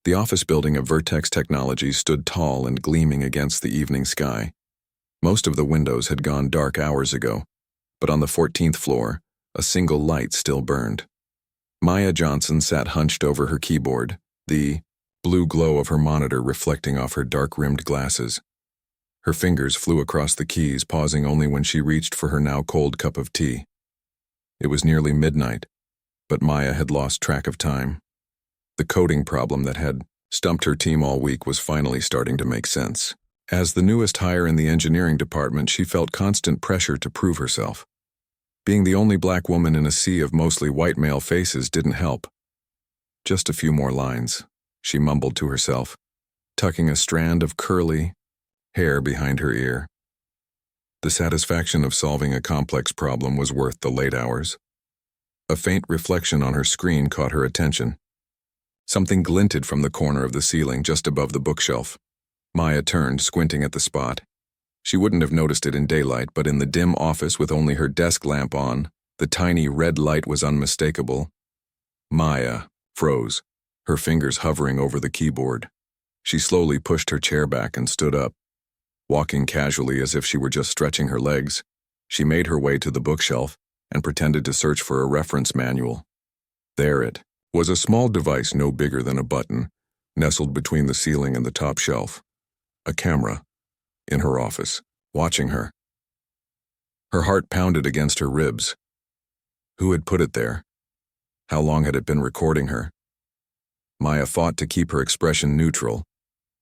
The office building of Vertex Technologies stood tall and gleaming against the evening sky. Most of the windows had gone dark hours ago, but on the 14th floor, a single light still burned. Maya Johnson sat hunched over her keyboard, the blue glow of her monitor reflecting off her dark-rimmed glasses. Her fingers flew across the keys, pausing only when she reached for her now cold cup of tea. It was nearly midnight, but Maya had lost track of time. The coding problem that had stumped her team all week was finally starting to make sense. As the newest hire in the engineering department, she felt constant pressure to prove herself. Being the only black woman in a sea of mostly white male faces didn't help. Just a few more lines, she mumbled to herself, tucking a strand of curly hair behind her ear. The satisfaction of solving a complex problem was worth the late hours. A faint reflection on her screen caught her attention. Something glinted from the corner of the ceiling just above the bookshelf. Maya turned, squinting at the spot. She wouldn't have noticed it in daylight, but in the dim office with only her desk lamp on, the tiny red light was unmistakable. Maya froze, her fingers hovering over the keyboard. She slowly pushed her chair back and stood up. Walking casually as if she were just stretching her legs, she made her way to the bookshelf and pretended to search for a reference manual. There it was, a small device no bigger than a button, nestled between the ceiling and the top shelf. A camera, in her office, watching her. Her heart pounded against her ribs. Who had put it there? How long had it been recording her? Maya fought to keep her expression neutral,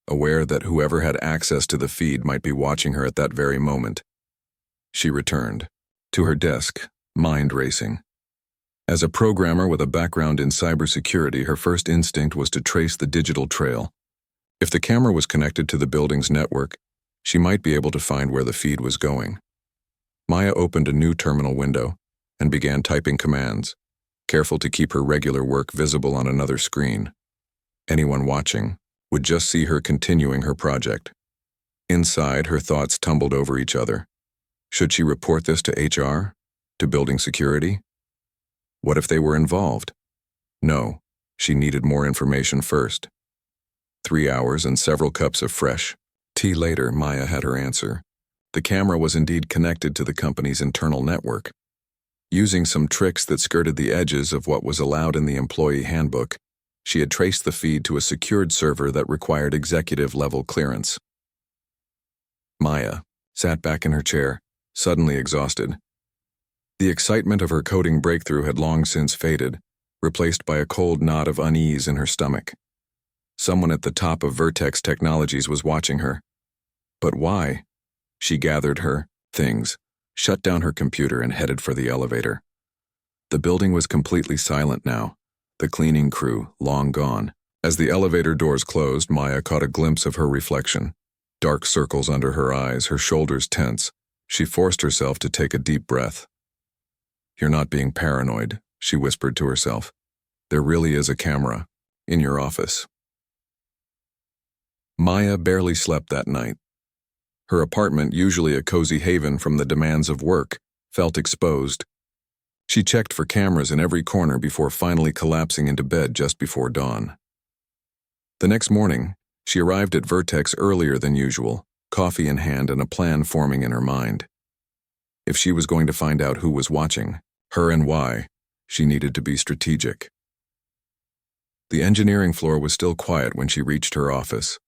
aware that whoever had access to the feed might be watching her at that very moment. She returned to her desk, mind racing. As a programmer with a background in cybersecurity, her first instinct was to trace the digital trail. If the camera was connected to the building's network, she might be able to find where the feed was going. Maya opened a new terminal window and began typing commands, careful to keep her regular work visible on another screen. Anyone watching would just see her continuing her project. Inside, her thoughts tumbled over each other. Should she report this to HR? To building security? What if they were involved? No, she needed more information first. 3 hours and several cups of fresh tea later, Maya had her answer. The camera was indeed connected to the company's internal network. Using some tricks that skirted the edges of what was allowed in the employee handbook, she had traced the feed to a secured server that required executive-level clearance. Maya sat back in her chair, suddenly exhausted. The excitement of her coding breakthrough had long since faded, replaced by a cold knot of unease in her stomach. Someone at the top of Vertex Technologies was watching her. But why? She gathered her things, shut down her computer, and headed for the elevator. The building was completely silent now, the cleaning crew long gone. As the elevator doors closed, Maya caught a glimpse of her reflection. Dark circles under her eyes, her shoulders tense. She forced herself to take a deep breath. "You're not being paranoid," she whispered to herself. "There really is a camera in your office." Maya barely slept that night. Her apartment, usually a cozy haven from the demands of work, felt exposed. She checked for cameras in every corner before finally collapsing into bed just before dawn. The next morning, she arrived at Vertex earlier than usual, coffee in hand and a plan forming in her mind. If she was going to find out who was watching, her and why, she needed to be strategic. The engineering floor was still quiet when she reached her office.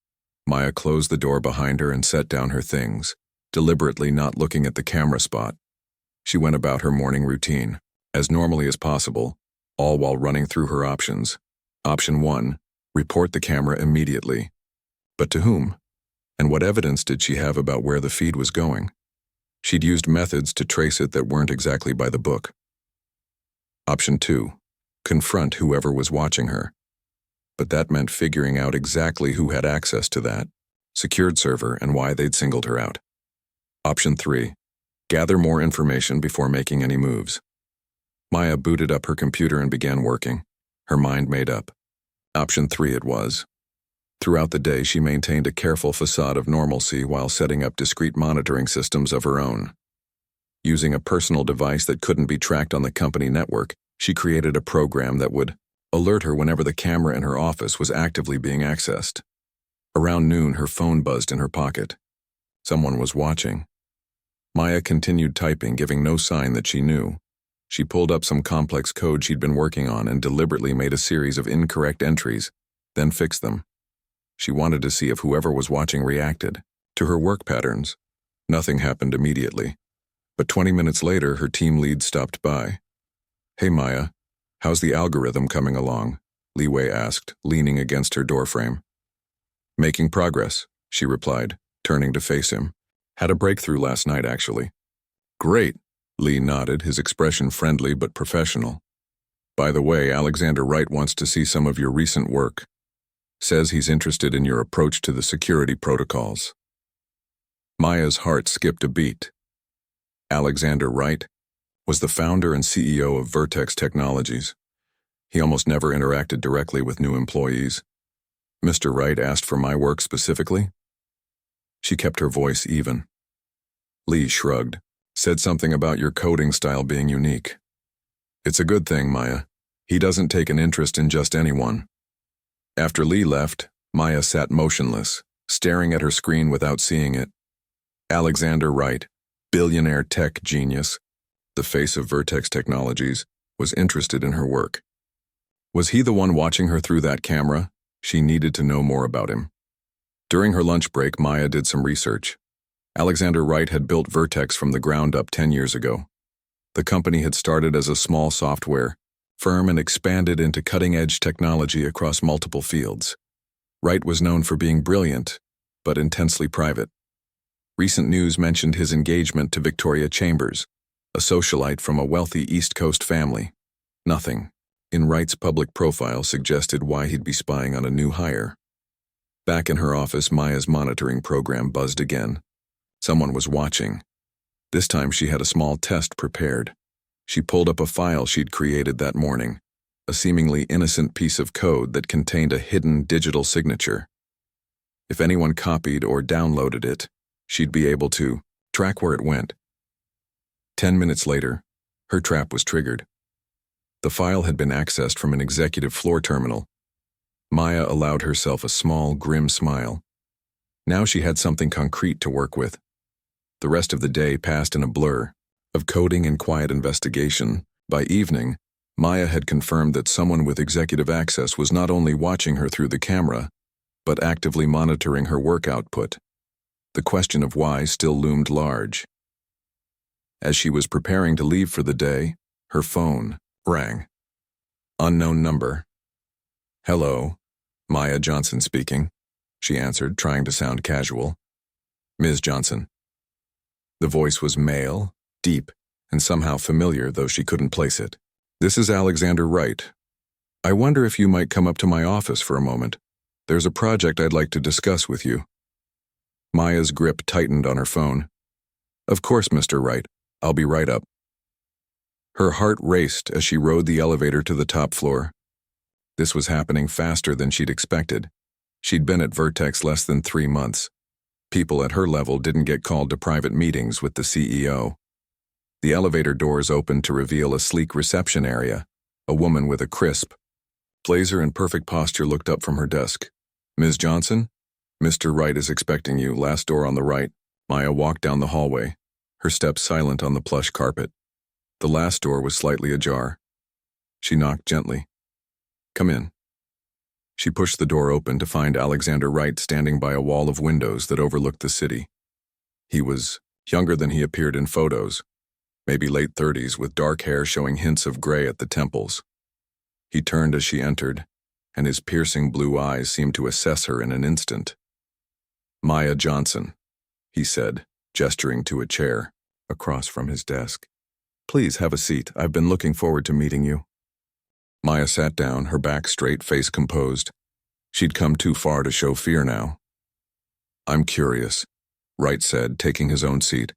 Maya closed the door behind her and set down her things, deliberately not looking at the camera spot. She went about her morning routine, as normally as possible, all while running through her options. Option 1, report the camera immediately. But to whom? And what evidence did she have about where the feed was going? She'd used methods to trace it that weren't exactly by the book. Option 2, confront whoever was watching her. But that meant figuring out exactly who had access to that secured server and why they'd singled her out. Option 3, gather more information before making any moves. Maya booted up her computer and began working, her mind made up. Option 3 it was. Throughout the day, she maintained a careful facade of normalcy while setting up discrete monitoring systems of her own. Using a personal device that couldn't be tracked on the company network, she created a program that would Alert her whenever the camera in her office was actively being accessed. Around noon, her phone buzzed in her pocket. Someone was watching. Maya continued typing, giving no sign that she knew. She pulled up some complex code she'd been working on and deliberately made a series of incorrect entries, then fixed them. She wanted to see if whoever was watching reacted to her work patterns. Nothing happened immediately. But 20 minutes later, her team lead stopped by. "Hey Maya, how's the algorithm coming along?" Li Wei asked, leaning against her doorframe. "Making progress," she replied, turning to face him. "Had a breakthrough last night, actually." "Great," Li nodded, his expression friendly but professional. "By the way, Alexander Wright wants to see some of your recent work. Says he's interested in your approach to the security protocols." Maya's heart skipped a beat. Alexander Wright was the founder and CEO of Vertex Technologies. He almost never interacted directly with new employees. "Mr. Wright asked for my work specifically?" She kept her voice even. Lee shrugged, said something about your coding style being unique. "It's a good thing, Maya. He doesn't take an interest in just anyone." After Lee left, Maya sat motionless, staring at her screen without seeing it. Alexander Wright, billionaire tech genius, the face of Vertex Technologies, was interested in her work. Was he the one watching her through that camera? She needed to know more about him. During her lunch break, Maya did some research. Alexander Wright had built Vertex from the ground up 10 years ago. The company had started as a small software firm and expanded into cutting-edge technology across multiple fields. Wright was known for being brilliant, but intensely private. Recent news mentioned his engagement to Victoria Chambers, a socialite from a wealthy East Coast family. Nothing in Wright's public profile suggested why he'd be spying on a new hire. Back in her office, Maya's monitoring program buzzed again. Someone was watching. This time she had a small test prepared. She pulled up a file she'd created that morning, a seemingly innocent piece of code that contained a hidden digital signature. If anyone copied or downloaded it, she'd be able to track where it went. 10 minutes later, her trap was triggered. The file had been accessed from an executive floor terminal. Maya allowed herself a small, grim smile. Now she had something concrete to work with. The rest of the day passed in a blur of coding and quiet investigation. By evening, Maya had confirmed that someone with executive access was not only watching her through the camera, but actively monitoring her work output. The question of why still loomed large. As she was preparing to leave for the day, her phone rang. Unknown number. "Hello, Maya Johnson speaking," she answered, trying to sound casual. "Ms. Johnson." The voice was male, deep, and somehow familiar, though she couldn't place it. "This is Alexander Wright. I wonder if you might come up to my office for a moment. There's a project I'd like to discuss with you." Maya's grip tightened on her phone. "Of course, Mr. Wright. I'll be right up." Her heart raced as she rode the elevator to the top floor. This was happening faster than she'd expected. She'd been at Vertex less than 3 months. People at her level didn't get called to private meetings with the CEO. The elevator doors opened to reveal a sleek reception area. A woman with a crisp blazer and perfect posture looked up from her desk. "Ms. Johnson? Mr. Wright is expecting you, last door on the right." Maya walked down the hallway, her steps silent on the plush carpet. The last door was slightly ajar. She knocked gently. "Come in." She pushed the door open to find Alexander Wright standing by a wall of windows that overlooked the city. He was younger than he appeared in photos, maybe late 30s with dark hair showing hints of gray at the temples. He turned as she entered, and his piercing blue eyes seemed to assess her in an instant. "Maya Johnson," he said, gesturing to a chair across from his desk. "Please have a seat. I've been looking forward to meeting you." Maya sat down, her back straight, face composed. She'd come too far to show fear now. "I'm curious," Wright said, taking his own seat.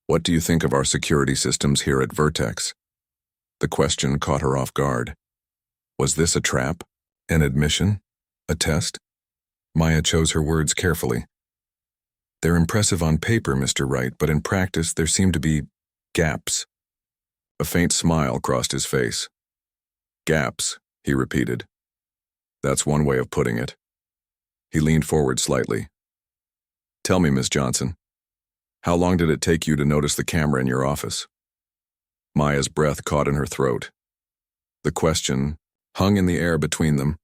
"What do you think of our security systems here at Vertex?" The question caught her off guard. Was this a trap? An admission? A test? Maya chose her words carefully. "They're impressive on paper, Mr. Wright, but in practice there seem to be gaps." A faint smile crossed his face. "Gaps," he repeated. That's one way of putting it. He leaned forward slightly. Tell me, Miss Johnson, how long did it take you to notice the camera in your office? Maya's breath caught in her throat. The question hung in the air between them,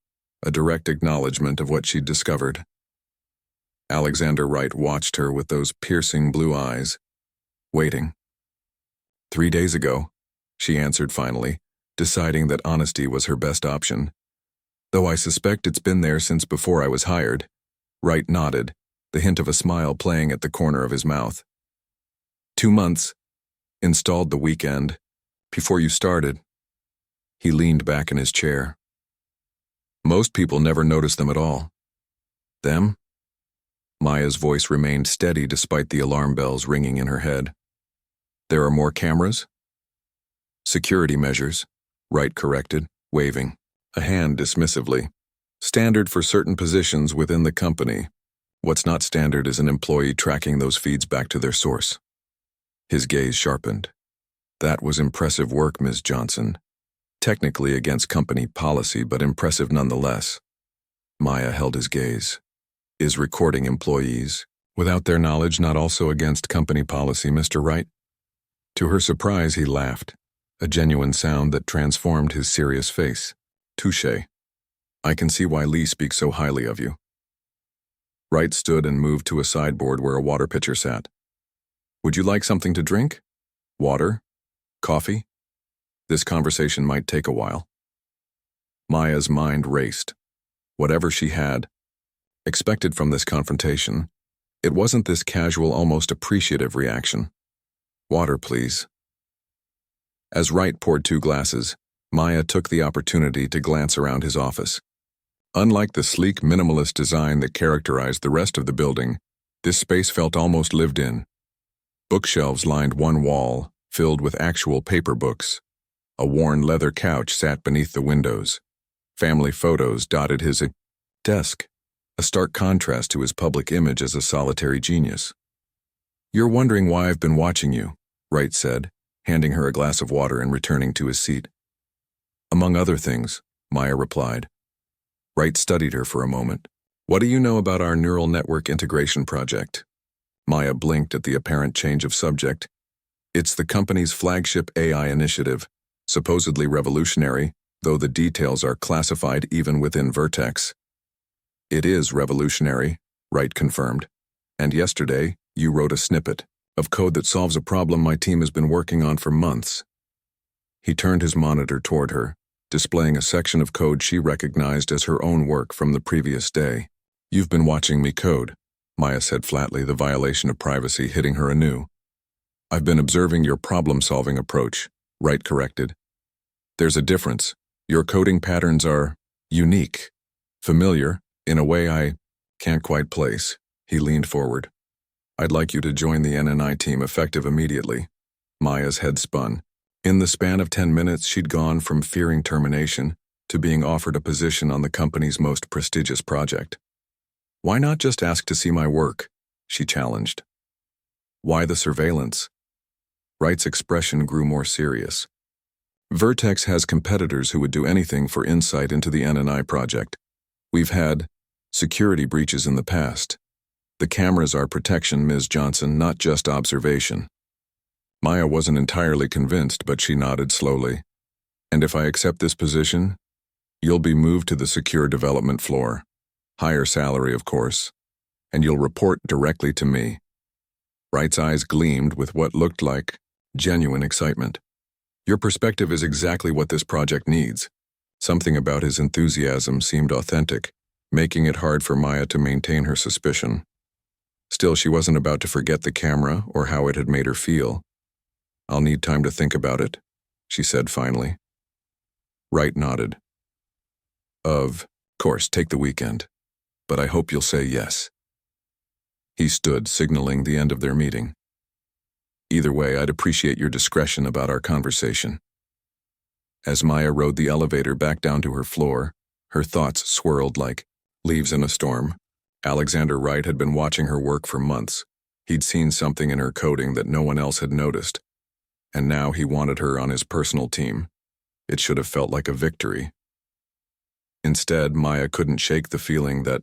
a direct acknowledgement of what she'd discovered. Alexander Wright watched her with those piercing blue eyes, waiting. 3 days ago, she answered finally, deciding that honesty was her best option. Though I suspect it's been there since before I was hired. Wright nodded, the hint of a smile playing at the corner of his mouth. 2 months. Installed the weekend. Before you started. He leaned back in his chair. Most people never notice them at all. Them? Maya's voice remained steady despite the alarm bells ringing in her head. There are more cameras? Security measures, Wright corrected, waving a hand dismissively. Standard for certain positions within the company. What's not standard is an employee tracking those feeds back to their source. His gaze sharpened. That was impressive work, Ms. Johnson. Technically against company policy, but impressive nonetheless. Maya held his gaze. Is recording employees, without their knowledge, not also against company policy, Mr. Wright? To her surprise, he laughed, a genuine sound that transformed his serious face. Touché. I can see why Lee speaks so highly of you. Wright stood and moved to a sideboard where a water pitcher sat. Would you like something to drink? Water? Coffee? This conversation might take a while. Maya's mind raced. Whatever she had expected from this confrontation, it wasn't this casual, almost appreciative reaction. Water, please. As Wright poured 2 glasses, Maya took the opportunity to glance around his office. Unlike the sleek, minimalist design that characterized the rest of the building, this space felt almost lived in. Bookshelves lined one wall, filled with actual paper books. A worn leather couch sat beneath the windows. Family photos dotted his desk, a stark contrast to his public image as a solitary genius. You're wondering why I've been watching you, Wright said, handing her a glass of water and returning to his seat. Among other things, Maya replied. Wright studied her for a moment. What do you know about our neural network integration project? Maya blinked at the apparent change of subject. It's the company's flagship AI initiative, supposedly revolutionary, though the details are classified even within Vertex. It is revolutionary, Wright confirmed. And yesterday, you wrote a snippet of code that solves a problem my team has been working on for months. He turned his monitor toward her, displaying a section of code she recognized as her own work from the previous day. You've been watching me code, Maya said flatly, the violation of privacy hitting her anew. I've been observing your problem-solving approach, Wright corrected. There's a difference. Your coding patterns are unique, familiar, in a way I can't quite place. He leaned forward. I'd like you to join the NNI team effective immediately. Maya's head spun. In the span of 10 minutes, she'd gone from fearing termination to being offered a position on the company's most prestigious project. Why not just ask to see my work? She challenged. Why the surveillance? Wright's expression grew more serious. Vertex has competitors who would do anything for insight into the NNI project. We've had security breaches in the past. The cameras are protection, Ms. Johnson, not just observation. Maya wasn't entirely convinced, but she nodded slowly. And if I accept this position, you'll be moved to the secure development floor. Higher salary, of course. And you'll report directly to me. Wright's eyes gleamed with what looked like genuine excitement. Your perspective is exactly what this project needs. Something about his enthusiasm seemed authentic, making it hard for Maya to maintain her suspicion. Still, she wasn't about to forget the camera or how it had made her feel. I'll need time to think about it, she said finally. Wright nodded. Of course, take the weekend, but I hope you'll say yes. He stood, signaling the end of their meeting. Either way, I'd appreciate your discretion about our conversation. As Maya rode the elevator back down to her floor, her thoughts swirled like leaves in a storm. Alexander Wright had been watching her work for months. He'd seen something in her coding that no one else had noticed. And now he wanted her on his personal team. It should have felt like a victory. Instead, Maya couldn't shake the feeling that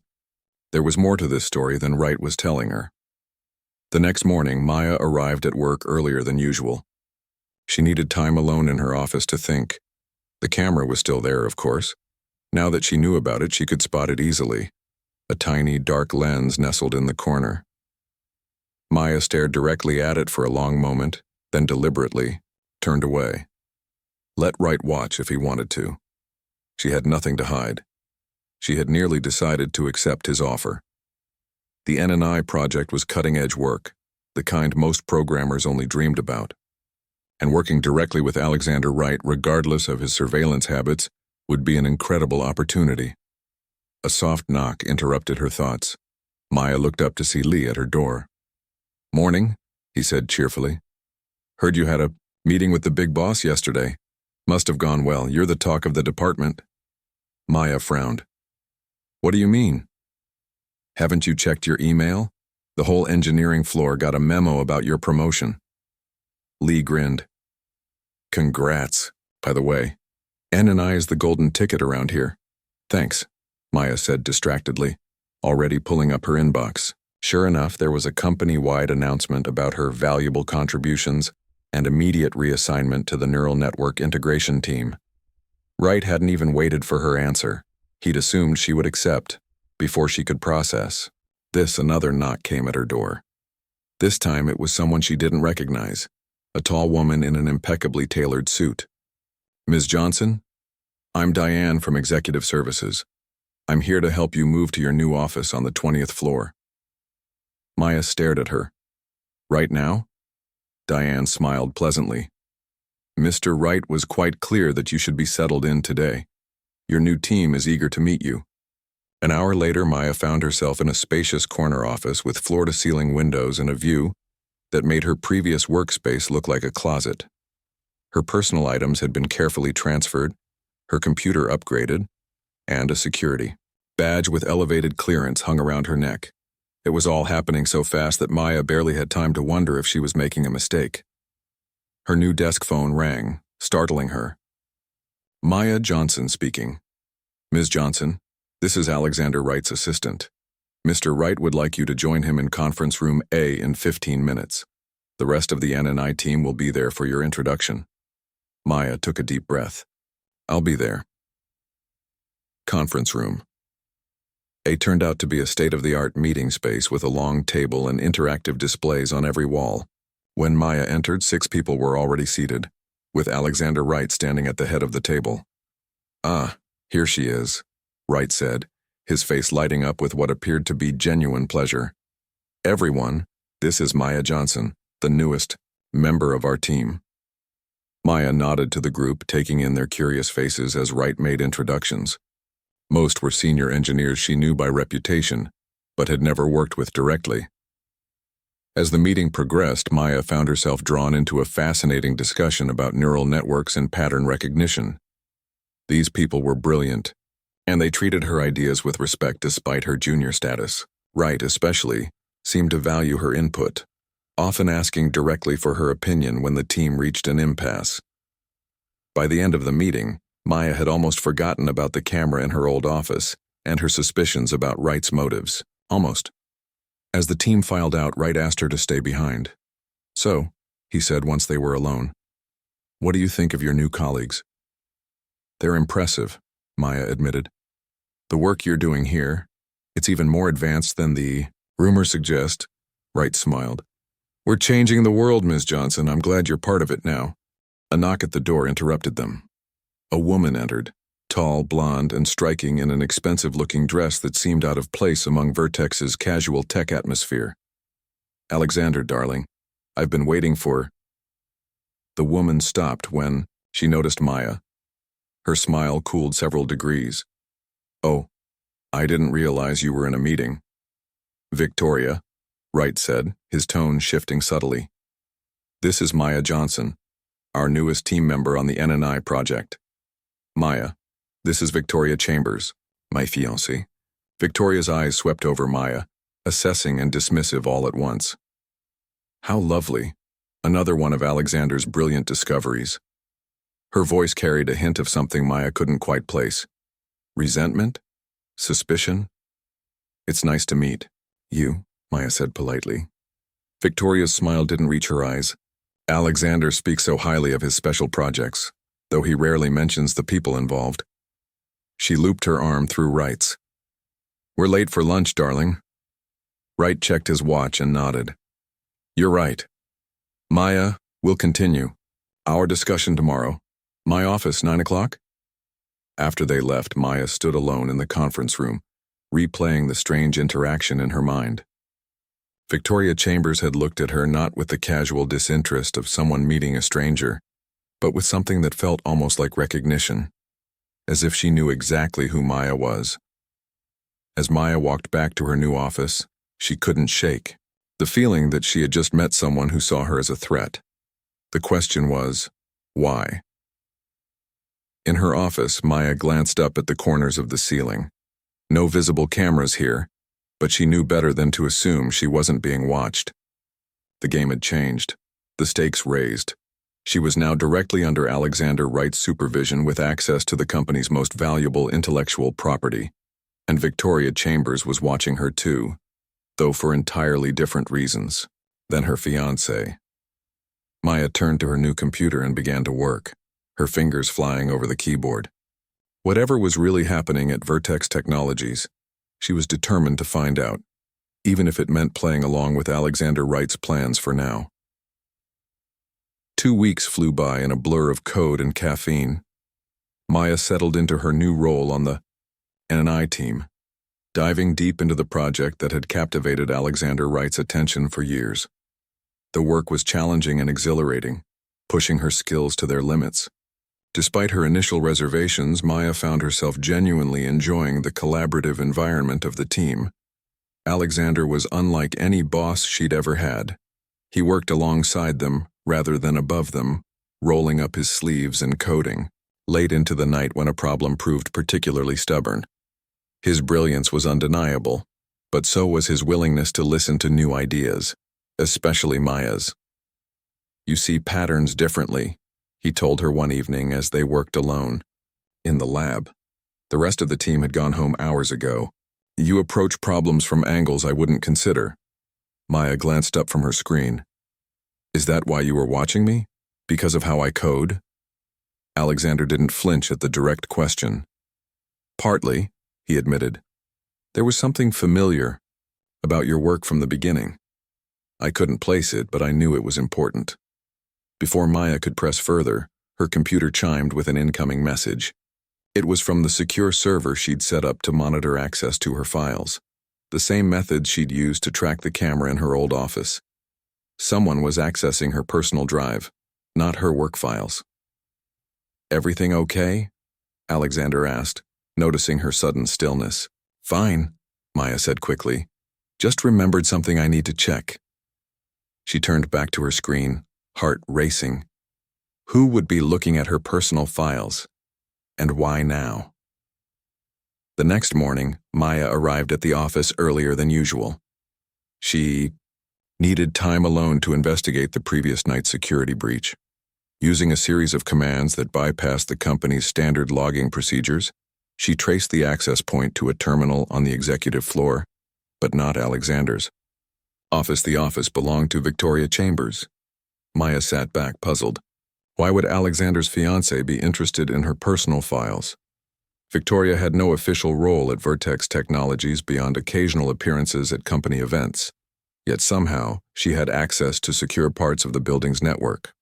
there was more to this story than Wright was telling her. The next morning, Maya arrived at work earlier than usual. She needed time alone in her office to think. The camera was still there, of course. Now that she knew about it, she could spot it easily. A tiny, dark lens nestled in the corner. Maya stared directly at it for a long moment, then deliberately turned away. Let Wright watch if he wanted to. She had nothing to hide. She had nearly decided to accept his offer. The N&I project was cutting-edge work, the kind most programmers only dreamed about. And working directly with Alexander Wright, regardless of his surveillance habits, would be an incredible opportunity. A soft knock interrupted her thoughts. Maya looked up to see Lee at her door. "Morning," he said cheerfully. "Heard you had a meeting with the big boss yesterday. Must have gone well. You're the talk of the department." Maya frowned. "What do you mean? Haven't you checked your email? The whole engineering floor got a memo about your promotion." Lee grinned. "Congrats, by the way. N&I is the golden ticket around here." "Thanks," Maya said distractedly, already pulling up her inbox. Sure enough, there was a company-wide announcement about her valuable contributions and immediate reassignment to the neural network integration team. Wright hadn't even waited for her answer. He'd assumed she would accept before she could process. Another knock came at her door. This time it was someone she didn't recognize, a tall woman in an impeccably tailored suit. "Ms. Johnson? I'm Diane from Executive Services. I'm here to help you move to your new office on the 20th floor." Maya stared at her. "Right now?" Diane smiled pleasantly. "Mr. Wright was quite clear that you should be settled in today. Your new team is eager to meet you." An hour later, Maya found herself in a spacious corner office with floor-to-ceiling windows and a view that made her previous workspace look like a closet. Her personal items had been carefully transferred, her computer upgraded, and a security badge with elevated clearance hung around her neck. It was all happening so fast that Maya barely had time to wonder if she was making a mistake. Her new desk phone rang, startling her. "Maya Johnson speaking. Ms. Johnson, this is Alexander Wright's assistant. Mr. Wright would like you to join him in conference room A in 15 minutes. The rest of the N&I team will be there for your introduction." Maya took a deep breath. "I'll be there." Conference room. A turned out to be a state-of-the-art meeting space with a long table and interactive displays on every wall. When Maya entered, 6 people were already seated, with Alexander Wright standing at the head of the table. "Ah, here she is," Wright said, his face lighting up with what appeared to be genuine pleasure. "Everyone, this is Maya Johnson, the newest member of our team." Maya nodded to the group, taking in their curious faces as Wright made introductions. Most were senior engineers she knew by reputation, but had never worked with directly. As the meeting progressed, Maya found herself drawn into a fascinating discussion about neural networks and pattern recognition. These people were brilliant, and they treated her ideas with respect despite her junior status. Wright, especially, seemed to value her input, often asking directly for her opinion when the team reached an impasse. By the end of the meeting, Maya had almost forgotten about the camera in her old office and her suspicions about Wright's motives. Almost. As the team filed out, Wright asked her to stay behind. "So," he said once they were alone, "what do you think of your new colleagues?" "They're impressive," Maya admitted. "The work you're doing here, it's even more advanced than the rumors suggest." Wright smiled. "We're changing the world, Ms. Johnson. I'm glad you're part of it now." A knock at the door interrupted them. A woman entered, tall, blonde, and striking in an expensive-looking dress that seemed out of place among Vertex's casual tech atmosphere. "Alexander, darling, I've been waiting for—" The woman stopped when she noticed Maya. Her smile cooled several degrees. "Oh, I didn't realize you were in a meeting." "Victoria," Wright said, his tone shifting subtly. "This is Maya Johnson, our newest team member on the N&I project. Maya, this is Victoria Chambers, my fiancée." Victoria's eyes swept over Maya, assessing and dismissive all at once. How lovely. Another one of Alexander's brilliant discoveries. Her voice carried a hint of something Maya couldn't quite place. Resentment? Suspicion? "It's nice to meet you," Maya said politely. Victoria's smile didn't reach her eyes. Alexander speaks so highly of his special projects, though he rarely mentions the people involved. She looped her arm through Wright's. "We're late for lunch, darling." Wright checked his watch and nodded. "You're right. Maya, we'll continue our discussion tomorrow. My office, 9 o'clock?" After they left, Maya stood alone in the conference room, replaying the strange interaction in her mind. Victoria Chambers had looked at her not with the casual disinterest of someone meeting a stranger, but with something that felt almost like recognition, as if she knew exactly who Maya was. As Maya walked back to her new office, she couldn't shake the feeling that she had just met someone who saw her as a threat. The question was, why? In her office, Maya glanced up at the corners of the ceiling. No visible cameras here, but she knew better than to assume she wasn't being watched. The game had changed, the stakes raised. She was now directly under Alexander Wright's supervision with access to the company's most valuable intellectual property, and Victoria Chambers was watching her too, though for entirely different reasons than her fiancé. Maya turned to her new computer and began to work, her fingers flying over the keyboard. Whatever was really happening at Vertex Technologies, she was determined to find out, even if it meant playing along with Alexander Wright's plans for now. 2 weeks flew by in a blur of code and caffeine. Maya settled into her new role on the N&I team, diving deep into the project that had captivated Alexander Wright's attention for years. The work was challenging and exhilarating, pushing her skills to their limits. Despite her initial reservations, Maya found herself genuinely enjoying the collaborative environment of the team. Alexander was unlike any boss she'd ever had. He worked alongside them, rather than above them, rolling up his sleeves and coding, late into the night when a problem proved particularly stubborn. His brilliance was undeniable, but so was his willingness to listen to new ideas, especially Maya's. "You see patterns differently," he told her one evening as they worked alone in the lab. The rest of the team had gone home hours ago. "You approach problems from angles I wouldn't consider." Maya glanced up from her screen. "Is that why you were watching me? Because of how I code?" Alexander didn't flinch at the direct question. "Partly," he admitted. "There was something familiar about your work from the beginning. I couldn't place it, but I knew it was important." Before Maya could press further, her computer chimed with an incoming message. It was from the secure server she'd set up to monitor access to her files, the same methods she'd used to track the camera in her old office. Someone was accessing her personal drive, not her work files. "Everything okay?" Alexander asked, noticing her sudden stillness. "Fine," Maya said quickly. "Just remembered something I need to check." She turned back to her screen, heart racing. Who would be looking at her personal files? And why now? The next morning, Maya arrived at the office earlier than usual. She needed time alone to investigate the previous night's security breach. Using a series of commands that bypassed the company's standard logging procedures, she traced the access point to a terminal on the executive floor, but not Alexander's. The office belonged to Victoria Chambers. Maya sat back, puzzled. Why would Alexander's fiancé be interested in her personal files? Victoria had no official role at Vertex Technologies beyond occasional appearances at company events. Yet somehow, she had access to secure parts of the building's network.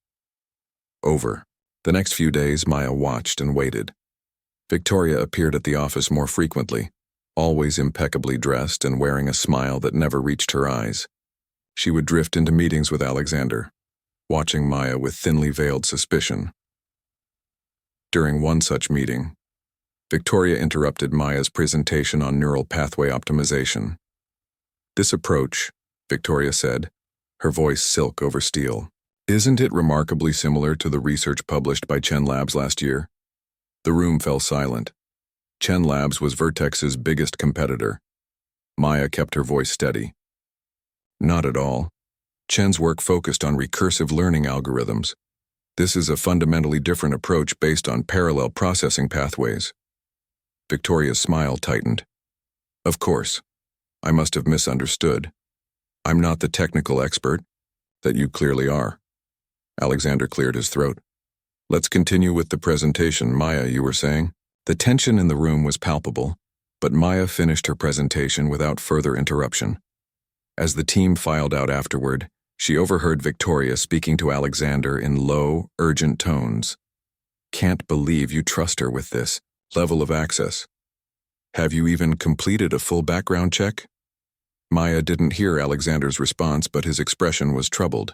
Over the next few days, Maya watched and waited. Victoria appeared at the office more frequently, always impeccably dressed and wearing a smile that never reached her eyes. She would drift into meetings with Alexander, watching Maya with thinly veiled suspicion. During one such meeting, Victoria interrupted Maya's presentation on neural pathway optimization. "This approach," Victoria said, her voice silk over steel, "isn't it remarkably similar to the research published by Chen Labs last year?" The room fell silent. Chen Labs was Vertex's biggest competitor. Maya kept her voice steady. "Not at all. Chen's work focused on recursive learning algorithms. This is a fundamentally different approach based on parallel processing pathways." Victoria's smile tightened. Of course. I must have misunderstood. I'm not the technical expert that you clearly are. Alexander cleared his throat. Let's continue with the presentation. Maya, you were saying? The tension in the room was palpable, but Maya finished her presentation without further interruption. As the team filed out afterward, she overheard Victoria speaking to Alexander in low, urgent tones. Can't believe you trust her with this level of access. Have you even completed a full background check? Maya didn't hear Alexander's response, but his expression was troubled.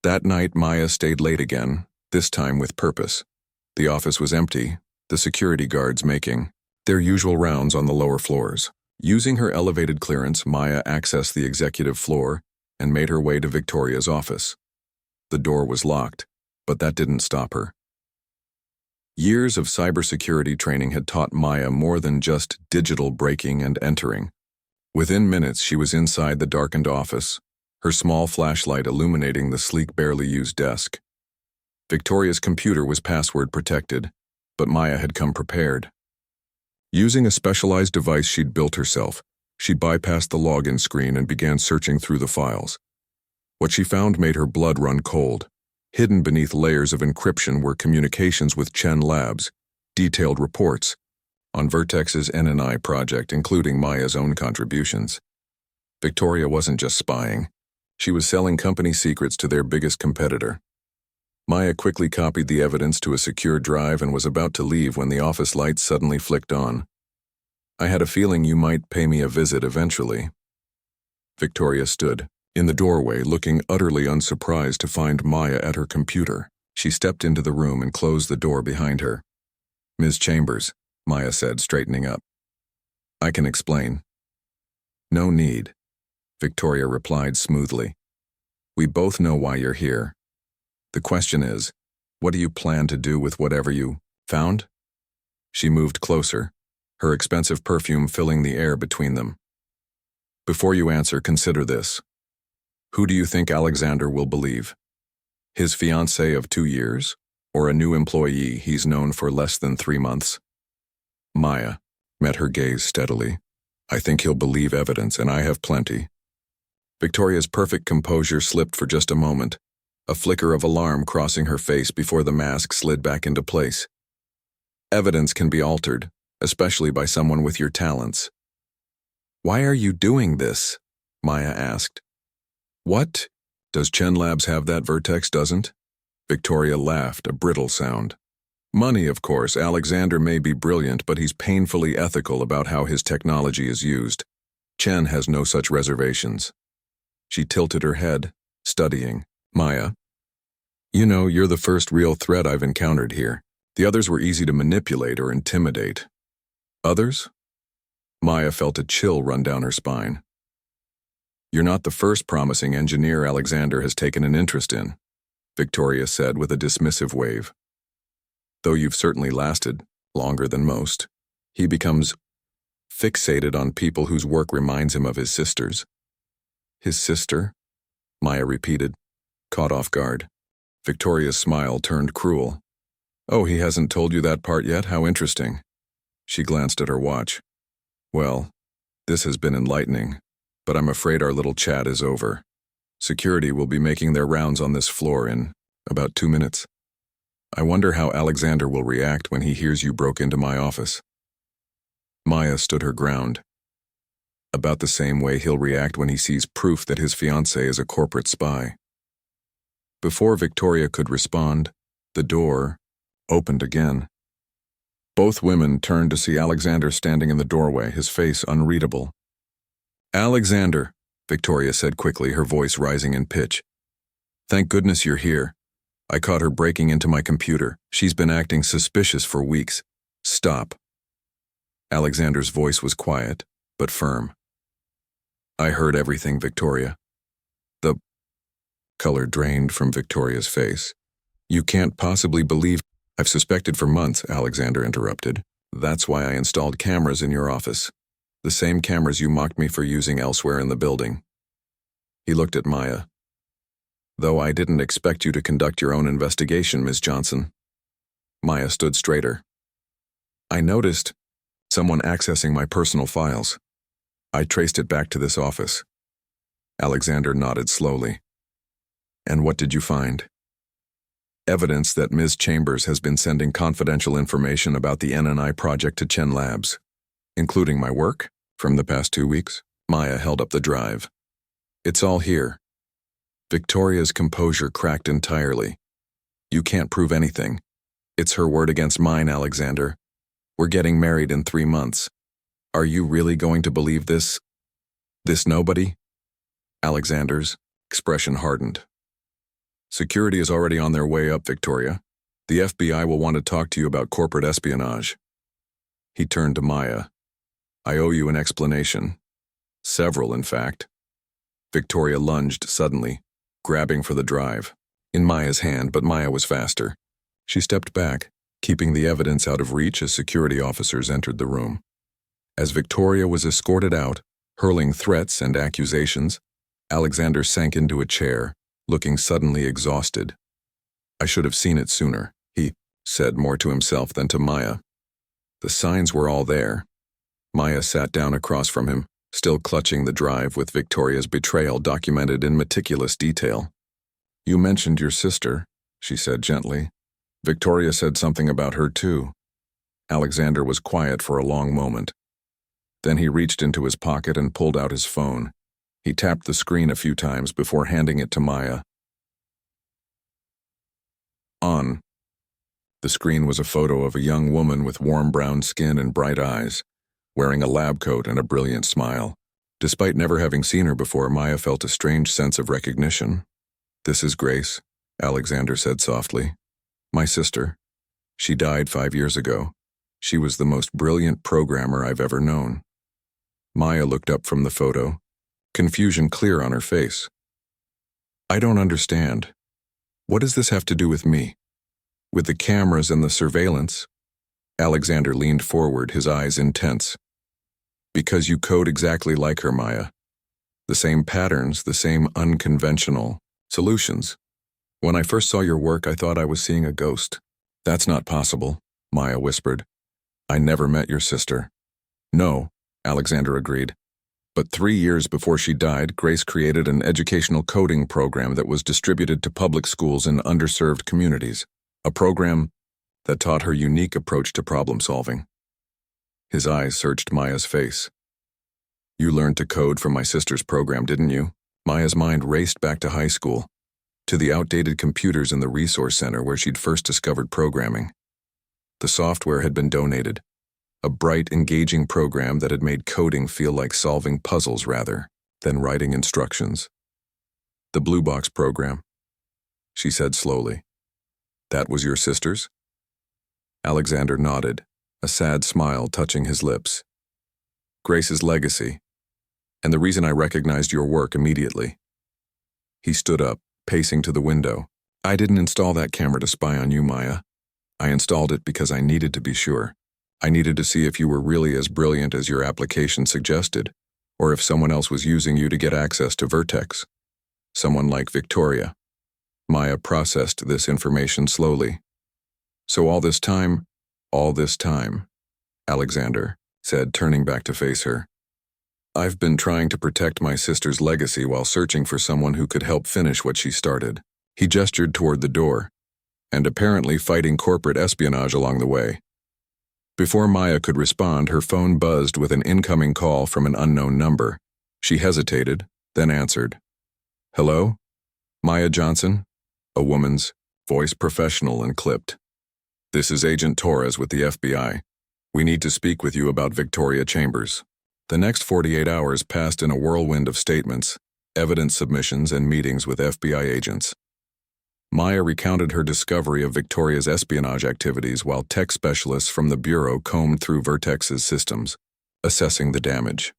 That night, Maya stayed late again, this time with purpose. The office was empty, the security guards making their usual rounds on the lower floors. Using her elevated clearance, Maya accessed the executive floor and made her way to Victoria's office. The door was locked, but that didn't stop her. Years of cybersecurity training had taught Maya more than just digital breaking and entering. Within minutes, she was inside the darkened office, her small flashlight illuminating the sleek, barely used desk. Victoria's computer was password protected, but Maya had come prepared. Using a specialized device she'd built herself, she bypassed the login screen and began searching through the files. What she found made her blood run cold. Hidden beneath layers of encryption were communications with Chen Labs, detailed reports on Vertex's NNI project, including Maya's own contributions. Victoria wasn't just spying. She was selling company secrets to their biggest competitor. Maya quickly copied the evidence to a secure drive and was about to leave when the office lights suddenly flicked on. I had a feeling you might pay me a visit eventually. Victoria stood in the doorway, looking utterly unsurprised to find Maya at her computer. She stepped into the room and closed the door behind her. Ms. Chambers, Maya said, straightening up. I can explain. No need, Victoria replied smoothly. We both know why you're here. The question is, what do you plan to do with whatever you found? She moved closer, her expensive perfume filling the air between them. Before you answer, consider this. Who do you think Alexander will believe? His fiancée of 2 years, or a new employee he's known for less than 3 months? Maya met her gaze steadily. I think he'll believe evidence, and I have plenty. Victoria's perfect composure slipped for just a moment, a flicker of alarm crossing her face before the mask slid back into place. Evidence can be altered, especially by someone with your talents. Why are you doing this? Maya asked. What? Does Chen Labs have that Vertex doesn't? Victoria laughed, a brittle sound. Money, of course. Alexander may be brilliant, but he's painfully ethical about how his technology is used. Chen has no such reservations. She tilted her head, studying. Maya, you know, you're the first real threat I've encountered here. The others were easy to manipulate or intimidate. Others? Maya felt a chill run down her spine. You're not the first promising engineer Alexander has taken an interest in, Victoria said with a dismissive wave. Though you've certainly lasted longer than most, he becomes fixated on people whose work reminds him of his sisters. His sister? Maya repeated, caught off guard. Victoria's smile turned cruel. Oh, he hasn't told you that part yet? How interesting. She glanced at her watch. Well, this has been enlightening, but I'm afraid our little chat is over. Security will be making their rounds on this floor in about 2 minutes. I wonder how Alexander will react when he hears you broke into my office. Maya stood her ground. About the same way he'll react when he sees proof that his fiancée is a corporate spy. Before Victoria could respond, the door opened again. Both women turned to see Alexander standing in the doorway, his face unreadable. Alexander, Victoria said quickly, her voice rising in pitch. Thank goodness you're here. I caught her breaking into my computer. She's been acting suspicious for weeks. Stop. Alexander's voice was quiet, but firm. I heard everything, Victoria. The color drained from Victoria's face. You can't possibly believe. I've suspected for months, Alexander interrupted. That's why I installed cameras in your office. The same cameras you mocked me for using elsewhere in the building. He looked at Maya. Though I didn't expect you to conduct your own investigation, Ms. Johnson. Maya stood straighter. I noticed Someone accessing my personal files. I traced it back to this office. Alexander nodded slowly. And what did you find? Evidence that Ms. Chambers has been sending confidential information about the NNI project to Chen Labs, including my work from the past 2 weeks. Maya held up the drive. It's all here. Victoria's composure cracked entirely. You can't prove anything. It's her word against mine, Alexander. We're getting married in 3 months. Are you really going to believe this? This nobody? Alexander's expression hardened. Security is already on their way up, Victoria. The FBI will want to talk to you about corporate espionage. He turned to Maya. I owe you an explanation. Several, in fact. Victoria lunged suddenly, grabbing for the drive, in Maya's hand, but Maya was faster. She stepped back, keeping the evidence out of reach as security officers entered the room. As Victoria was escorted out, hurling threats and accusations, Alexander sank into a chair, looking suddenly exhausted. I should have seen it sooner, he said, more to himself than to Maya. The signs were all there. Maya sat down across from him, still clutching the drive with Victoria's betrayal documented in meticulous detail. You mentioned your sister, she said gently. Victoria said something about her too. Alexander was quiet for a long moment. Then he reached into his pocket and pulled out his phone. He tapped the screen a few times before handing it to Maya. On. The screen was a photo of a young woman with warm brown skin and bright eyes, wearing a lab coat and a brilliant smile. Despite never having seen her before, Maya felt a strange sense of recognition. This is Grace, Alexander said softly. My sister. She died 5 years ago. She was the most brilliant programmer I've ever known. Maya looked up from the photo, confusion clear on her face. I don't understand. What does this have to do with me? With the cameras and the surveillance? Alexander leaned forward, his eyes intense. Because you code exactly like her, Maya. The same patterns, the same unconventional solutions. When I first saw your work, I thought I was seeing a ghost. That's not possible, Maya whispered. I never met your sister. No, Alexander agreed. But 3 years before she died, Grace created an educational coding program that was distributed to public schools in underserved communities. A program that taught her unique approach to problem solving. His eyes searched Maya's face. You learned to code from my sister's program, didn't you? Maya's mind raced back to high school, to the outdated computers in the resource center where she'd first discovered programming. The software had been donated, a bright, engaging program that had made coding feel like solving puzzles rather than writing instructions. The Blue Box program, she said slowly. That was your sister's? Alexander nodded, a sad smile touching his lips. Grace's legacy, and the reason I recognized your work immediately. He stood up, pacing to the window. I didn't install that camera to spy on you, Maya. I installed it because I needed to be sure. I needed to see if you were really as brilliant as your application suggested, or if someone else was using you to get access to Vertex. Someone like Victoria. Maya processed this information slowly. So all this time, Alexander said, turning back to face her. I've been trying to protect my sister's legacy while searching for someone who could help finish what she started. He gestured toward the door, and apparently fighting corporate espionage along the way. Before Maya could respond, her phone buzzed with an incoming call from an unknown number. She hesitated, then answered. Hello? Maya Johnson? A woman's voice, professional and clipped. This is Agent Torres with the FBI. We need to speak with you about Victoria Chambers. The next 48 hours passed in a whirlwind of statements, evidence submissions, and meetings with FBI agents. Maya recounted her discovery of Victoria's espionage activities while tech specialists from the Bureau combed through Vertex's systems, assessing the damage.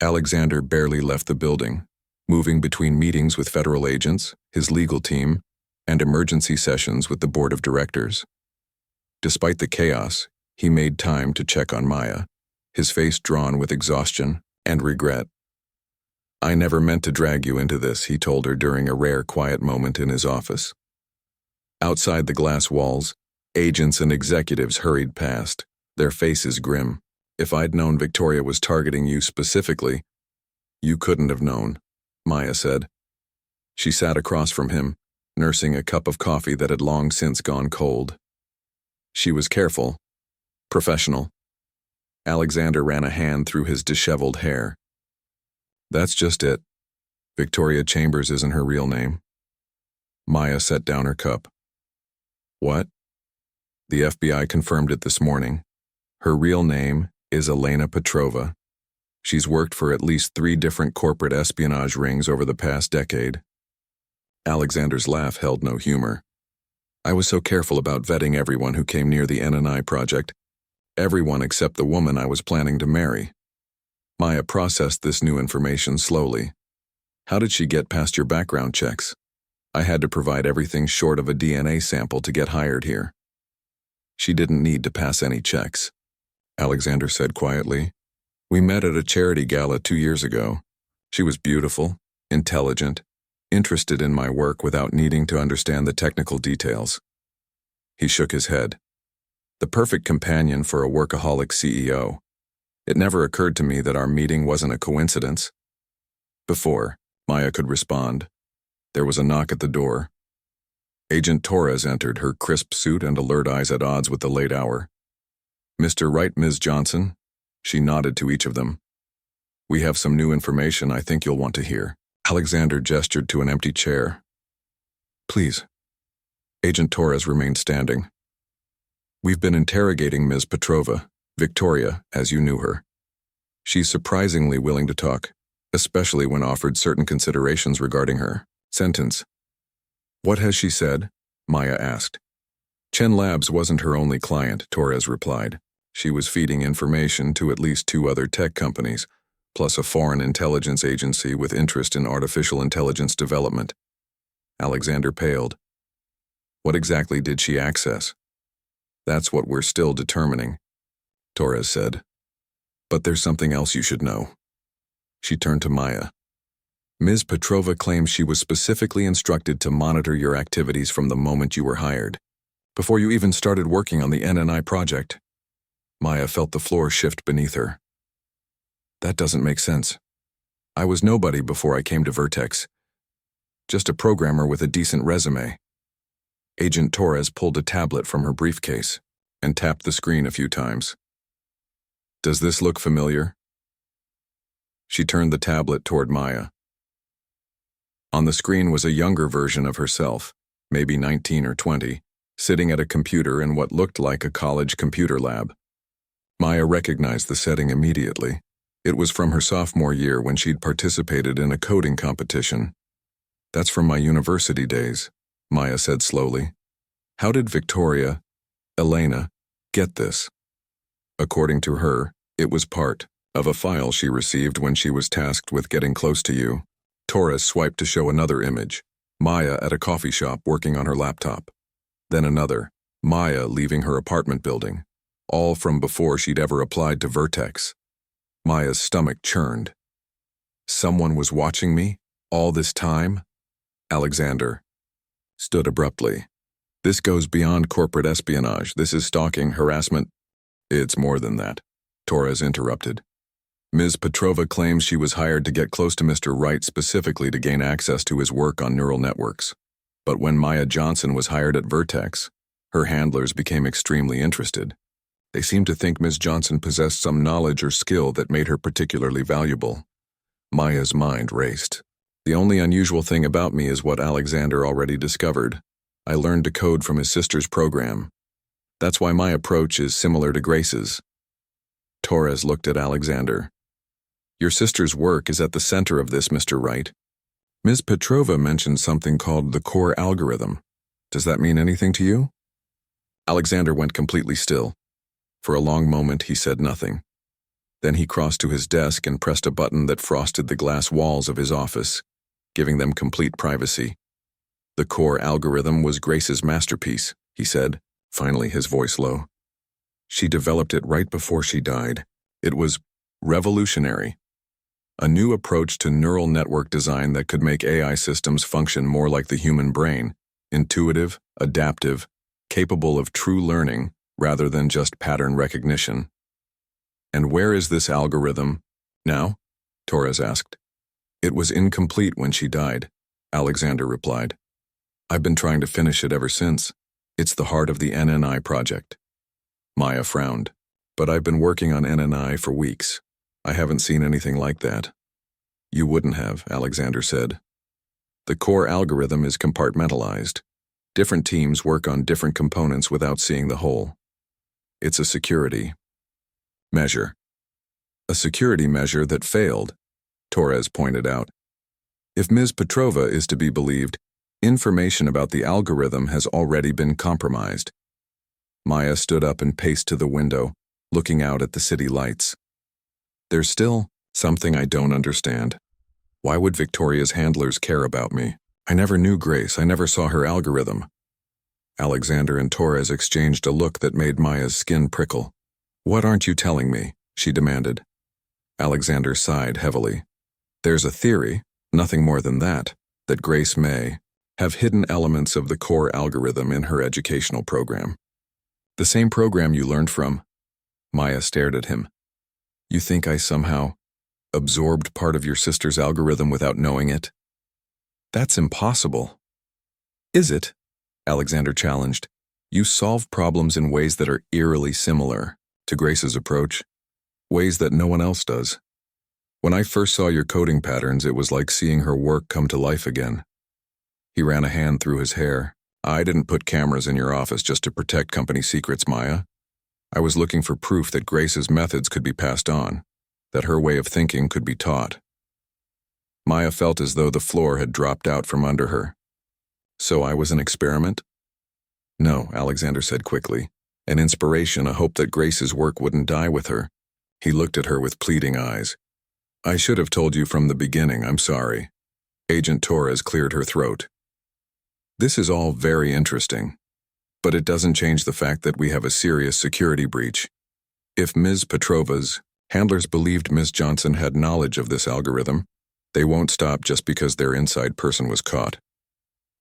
Alexander barely left the building, moving between meetings with federal agents, his legal team, and emergency sessions with the board of directors. Despite the chaos, he made time to check on Maya, his face drawn with exhaustion and regret. I never meant to drag you into this, he told her during a rare quiet moment in his office. Outside the glass walls, agents and executives hurried past, their faces grim. If I'd known Victoria was targeting you specifically, you couldn't have known, Maya said. She sat across from him, nursing a cup of coffee that had long since gone cold. She was careful, professional. Alexander ran a hand through his disheveled hair. That's just it. Victoria Chambers isn't her real name. Maya set down her cup. What? The FBI confirmed it this morning. Her real name is Elena Petrova. She's worked for at least 3 different corporate espionage rings over the past decade. Alexander's laugh held no humor. I was so careful about vetting everyone who came near the NNI project. Everyone except the woman I was planning to marry. Maya processed this new information slowly. How did she get past your background checks? I had to provide everything short of a DNA sample to get hired here. She didn't need to pass any checks, Alexander said quietly. We met at a charity gala 2 years ago. She was beautiful, intelligent, interested in my work without needing to understand the technical details. He shook his head. The perfect companion for a workaholic CEO. It never occurred to me that our meeting wasn't a coincidence. Before Maya could respond, there was a knock at the door. Agent Torres entered, her crisp suit and alert eyes at odds with the late hour. Mr. Wright, Ms. Johnson? She nodded to each of them. We have some new information I think you'll want to hear. Alexander gestured to an empty chair. Please. Agent Torres remained standing. We've been interrogating Ms. Petrova, Victoria, as you knew her. She's surprisingly willing to talk, especially when offered certain considerations regarding her sentence. What has she said? Maya asked. Chen Labs wasn't her only client, Torres replied. She was feeding information to at least 2 other tech companies, plus a foreign intelligence agency with interest in artificial intelligence development. Alexander paled. What exactly did she access? That's what we're still determining, Torres said. But there's something else you should know. She turned to Maya. Ms. Petrova claims she was specifically instructed to monitor your activities from the moment you were hired, before you even started working on the NNI project. Maya felt the floor shift beneath her. That doesn't make sense. I was nobody before I came to Vertex. Just a programmer with a decent resume. Agent Torres pulled a tablet from her briefcase and tapped the screen a few times. Does this look familiar? She turned the tablet toward Maya. On the screen was a younger version of herself, maybe 19 or 20, sitting at a computer in what looked like a college computer lab. Maya recognized the setting immediately. It was from her sophomore year when she'd participated in a coding competition. That's from my university days, Maya said slowly. How did Victoria, Elena, get this? According to her, it was part of a file she received when she was tasked with getting close to you. Torres swiped to show another image, Maya at a coffee shop working on her laptop. Then another, Maya leaving her apartment building, all from before she'd ever applied to Vertex. Maya's stomach churned. Someone was watching me all this time? Alexander stood abruptly. This goes beyond corporate espionage. This is stalking, harassment. It's more than that, Torres interrupted. Ms. Petrova claims she was hired to get close to Mr. Wright specifically to gain access to his work on neural networks. But when Maya Johnson was hired at Vertex, her handlers became extremely interested. They seemed to think Ms. Johnson possessed some knowledge or skill that made her particularly valuable. Maya's mind raced. The only unusual thing about me is what Alexander already discovered. I learned to code from his sister's program. That's why my approach is similar to Grace's. Torres looked at Alexander. Your sister's work is at the center of this, Mr. Wright. Ms. Petrova mentioned something called the core algorithm. Does that mean anything to you? Alexander went completely still. For a long moment, he said nothing. Then he crossed to his desk and pressed a button that frosted the glass walls of his office, giving them complete privacy. The core algorithm was Grace's masterpiece, he said, finally his voice low. She developed it right before she died. It was revolutionary. A new approach to neural network design that could make AI systems function more like the human brain, intuitive, adaptive, capable of true learning, rather than just pattern recognition. "And where is this algorithm now?" Torres asked. "It was incomplete when she died," Alexander replied. "I've been trying to finish it ever since. It's the heart of the NNI project." Maya frowned. "But I've been working on NNI for weeks. I haven't seen anything like that." "You wouldn't have," Alexander said. "The core algorithm is compartmentalized. Different teams work on different components without seeing the whole. It's a security measure. A security measure that failed," Torres pointed out. "If Ms. Petrova is to be believed, information about the algorithm has already been compromised." Maya stood up and paced to the window, looking out at the city lights. "There's still something I don't understand. Why would Victoria's handlers care about me? I never knew Grace. I never saw her algorithm." Alexander and Torres exchanged a look that made Maya's skin prickle. "What aren't you telling me?" she demanded. Alexander sighed heavily. "There's a theory, nothing more than that Grace may have hidden elements of the core algorithm in her educational program. The same program you learned from." Maya stared at him. "You think I somehow absorbed part of your sister's algorithm without knowing it?" "That's impossible." "Is it?" Alexander challenged. "You solve problems in ways that are eerily similar to Grace's approach, ways that no one else does. When I first saw your coding patterns, it was like seeing her work come to life again." He ran a hand through his hair. "I didn't put cameras in your office just to protect company secrets, Maya. I was looking for proof that Grace's methods could be passed on, that her way of thinking could be taught." Maya felt as though the floor had dropped out from under her. "So I was an experiment?" "No," Alexander said quickly. "An inspiration, a hope that Grace's work wouldn't die with her." He looked at her with pleading eyes. "I should have told you from the beginning, I'm sorry." Agent Torres cleared her throat. "This is all very interesting, but it doesn't change the fact that we have a serious security breach. If Ms. Petrova's handlers believed Ms. Johnson had knowledge of this algorithm, they won't stop just because their inside person was caught."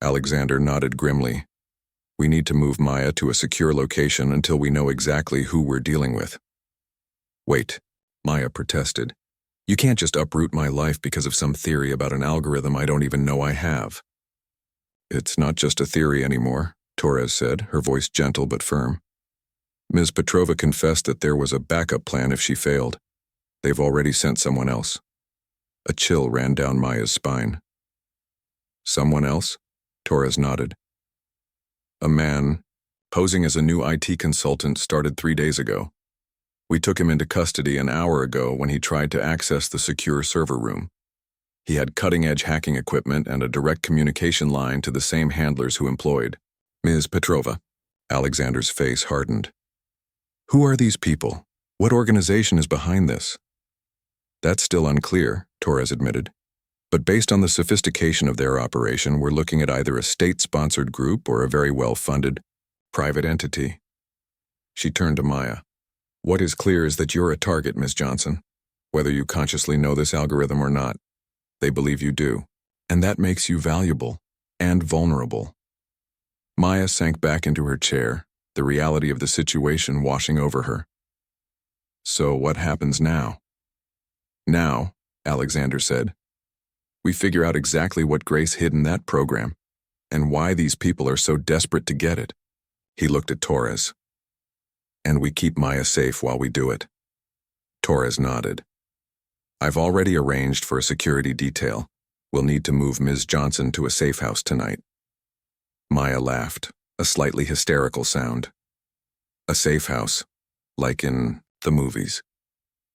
Alexander nodded grimly. "We need to move Maya to a secure location until we know exactly who we're dealing with." "Wait," Maya protested. "You can't just uproot my life because of some theory about an algorithm I don't even know I have." "It's not just a theory anymore," Torres said, her voice gentle but firm. "Ms. Petrova confessed that there was a backup plan if she failed. They've already sent someone else." A chill ran down Maya's spine. "Someone else?" Torres nodded. "A man, posing as a new IT consultant, started 3 days ago. We took him into custody an hour ago when he tried to access the secure server room. He had cutting-edge hacking equipment and a direct communication line to the same handlers who employed Ms. Petrova." Alexander's face hardened. "Who are these people? What organization is behind this?" "That's still unclear," Torres admitted. "But based on the sophistication of their operation, we're looking at either a state-sponsored group or a very well-funded private entity." She turned to Maya. "What is clear is that you're a target, Ms. Johnson, whether you consciously know this algorithm or not. They believe you do, and that makes you valuable and vulnerable." Maya sank back into her chair, the reality of the situation washing over her. "So what happens now?" "Now," Alexander said, "we figure out exactly what Grace hid in that program, and why these people are so desperate to get it." He looked at Torres. "And we keep Maya safe while we do it." Torres nodded. "I've already arranged for a security detail. We'll need to move Ms. Johnson to a safe house tonight." Maya laughed, a slightly hysterical sound. "A safe house, like in the movies."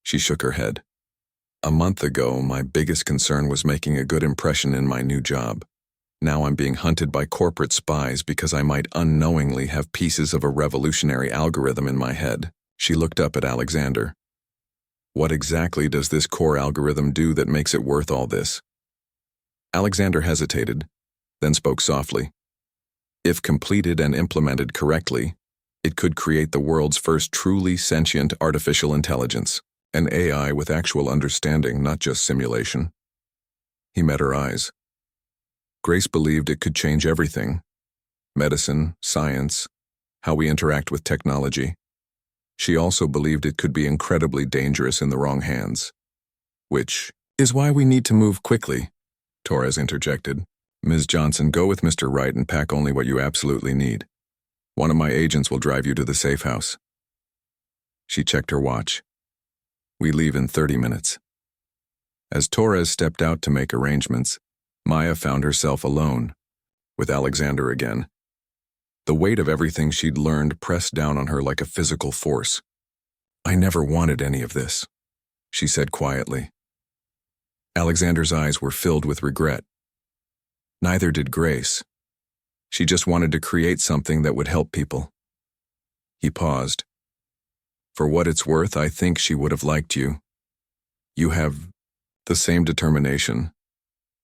She shook her head. "A month ago, my biggest concern was making a good impression in my new job. Now I'm being hunted by corporate spies because I might unknowingly have pieces of a revolutionary algorithm in my head." She looked up at Alexander. "What exactly does this core algorithm do that makes it worth all this?" Alexander hesitated, then spoke softly. "If completed and implemented correctly, it could create the world's first truly sentient artificial intelligence, an AI with actual understanding, not just simulation." He met her eyes. "Grace believed it could change everything: medicine, science, how we interact with technology. She also believed it could be incredibly dangerous in the wrong hands. Which is why we need to move quickly, Torres interjected. Ms. Johnson, go with Mr. Wright and pack only what you absolutely need. One of my agents will drive you to the safe house. She checked her watch. We leave in 30 minutes. As Torres stepped out to make arrangements, Maya found herself alone, with Alexander again. The weight of everything she'd learned pressed down on her like a physical force. I never wanted any of this, she said quietly. Alexander's eyes were filled with regret. Neither did Grace. She just wanted to create something that would help people. He paused. For what it's worth, I think she would have liked you. You have the same determination,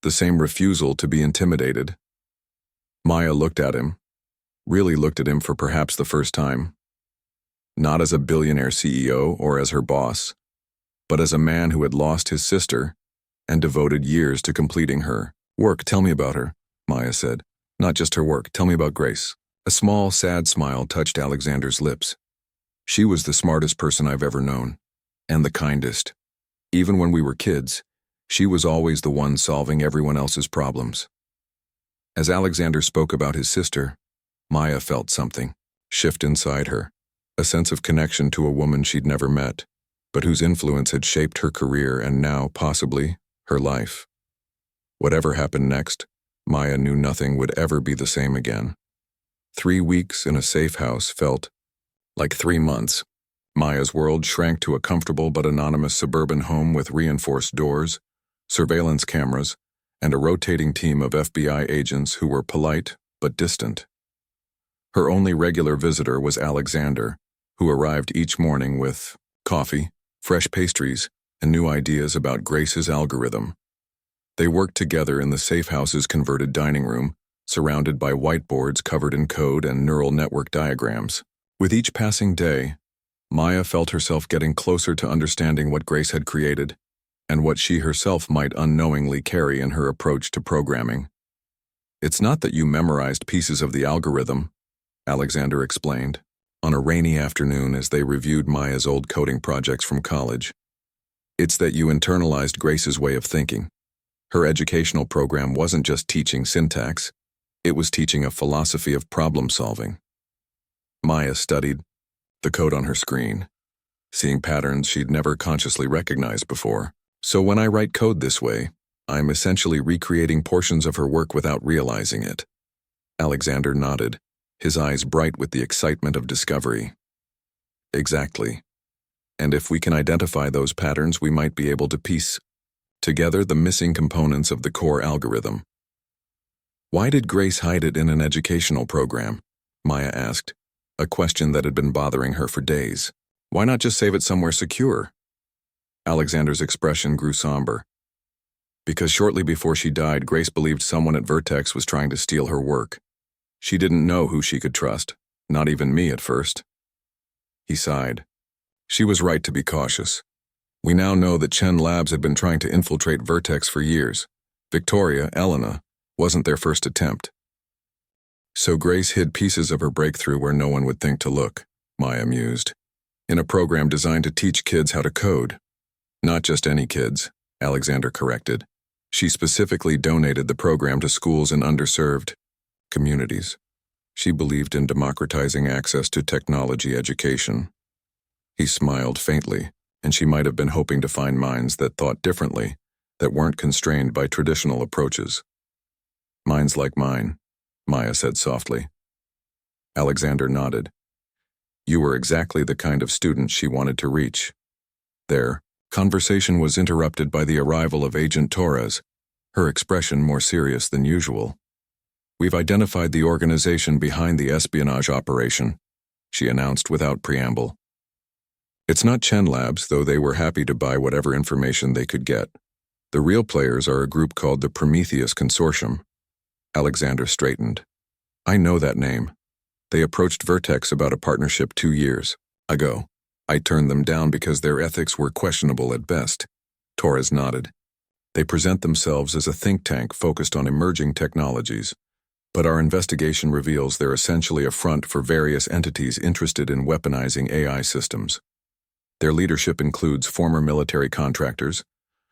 the same refusal to be intimidated. Maya looked at him, really looked at him for perhaps the first time. Not as a billionaire CEO or as her boss, but as a man who had lost his sister and devoted years to completing her work. Tell me about her, Maya said. Not just her work, tell me about Grace. A small, sad smile touched Alexander's lips. She was the smartest person I've ever known, and the kindest. Even when we were kids, she was always the one solving everyone else's problems. As Alexander spoke about his sister, Maya felt something shift inside her, a sense of connection to a woman she'd never met, but whose influence had shaped her career and now, possibly, her life. Whatever happened next, Maya knew nothing would ever be the same again. 3 weeks in a safe house felt like 3 months. Maya's world shrank to a comfortable but anonymous suburban home with reinforced doors, surveillance cameras, and a rotating team of FBI agents who were polite but distant. Her only regular visitor was Alexander, who arrived each morning with coffee, fresh pastries, and new ideas about Grace's algorithm. They worked together in the safe house's converted dining room, surrounded by whiteboards covered in code and neural network diagrams. With each passing day, Maya felt herself getting closer to understanding what Grace had created and what she herself might unknowingly carry in her approach to programming. It's not that you memorized pieces of the algorithm, Alexander explained, on a rainy afternoon as they reviewed Maya's old coding projects from college. It's that you internalized Grace's way of thinking. Her educational program wasn't just teaching syntax, it was teaching a philosophy of problem-solving. Maya studied the code on her screen, seeing patterns she'd never consciously recognized before. So when I write code this way, I'm essentially recreating portions of her work without realizing it. Alexander nodded, his eyes bright with the excitement of discovery. Exactly. And if we can identify those patterns, we might be able to piece together the missing components of the core algorithm. Why did Grace hide it in an educational program? Maya asked, a question that had been bothering her for days. Why not just save it somewhere secure? Alexander's expression grew somber. Because shortly before she died, Grace believed someone at Vertex was trying to steal her work. She didn't know who she could trust, not even me at first. He sighed. She was right to be cautious. We now know that Chen Labs had been trying to infiltrate Vertex for years. Victoria, Elena, wasn't their first attempt. So Grace hid pieces of her breakthrough where no one would think to look, Maya mused. In a program designed to teach kids how to code. Not just any kids, Alexander corrected. She specifically donated the program to schools in underserved communities. She believed in democratizing access to technology education. He smiled faintly, and she might have been hoping to find minds that thought differently, that weren't constrained by traditional approaches. Minds like mine, Maya said softly. Alexander nodded. You were exactly the kind of student she wanted to reach. Their conversation was interrupted by the arrival of Agent Torres, her expression more serious than usual. We've identified the organization behind the espionage operation, she announced without preamble. It's not Chen Labs, though they were happy to buy whatever information they could get. The real players are a group called the Prometheus Consortium. Alexander straightened. I know that name. They approached Vertex about a partnership 2 years ago. I turned them down because their ethics were questionable at best. Torres nodded. They present themselves as a think tank focused on emerging technologies, But our investigation reveals they're essentially a front for various entities interested in weaponizing AI systems. Their leadership includes former military contractors,